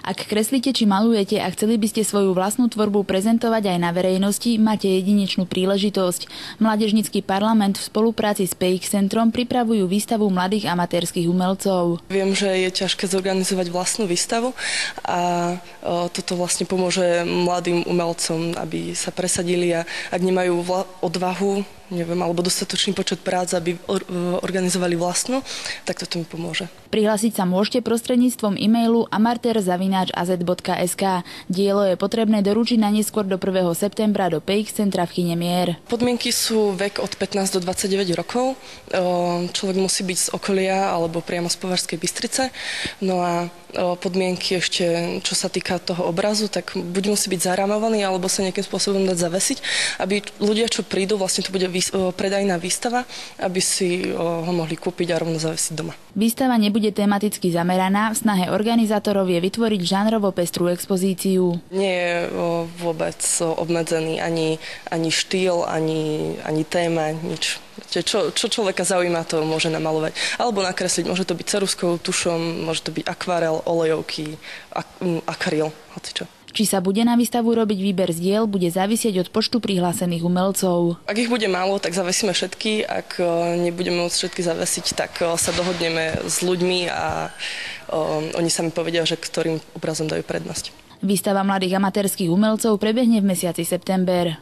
Ak kreslíte či malujete a chceli by ste svoju vlastnú tvorbu prezentovať aj na verejnosti, máte jedinečnú príležitosť. Mládežnícky parlament v spolupráci s PX centrom pripravujú výstavu mladých amatérskych umelcov. Viem, že je ťažké zorganizovať vlastnú výstavu a toto vlastne pomôže mladým umelcom, aby sa presadili a ak nemajú odvahu, alebo dostatočný počet prác, aby organizovali vlastnú, tak toto mi pomôže. Prihlásiť sa môžete prostredníctvom e-mailu amater@az.sk. Dielo je potrebné doručiť najneskôr do 1. septembra do PX centra v Chyne Mier. Podmienky sú vek od 15 do 29 rokov. Človek musí byť z okolia alebo priamo z Považskej Bystrice. No a podmienky ešte, čo sa týka toho obrazu, tak buď musí byť zarámovaný, alebo sa nejakým spôsobom dať zavesiť, aby ľudia, čo prídu, vlastne to bude predajná výstava, aby si ho mohli kúpiť a rovno zavesiť doma. Výstava nebude tematicky zameraná, v snahe organizátorov je vytvoriť žánrovo pestrú expozíciu. Nie je vôbec obmedzený ani štýl, ani téma, nič. Čo človeka zaujíma, to môže namalovať. Alebo nakresliť, môže to byť ceruskou tušom, môže to byť akvarel, olejovky, akryl, hocičo. Či sa bude na výstavu robiť výber z diel, bude závisieť od počtu prihlásených umelcov. Ak ich bude málo, tak zavesíme všetky. Ak nebudeme môcť všetky zavesiť, tak sa dohodneme s ľuďmi a oni sami povedia, že ktorým obrazom dajú prednosť. Výstava mladých amatérskych umelcov prebehne v mesiaci september.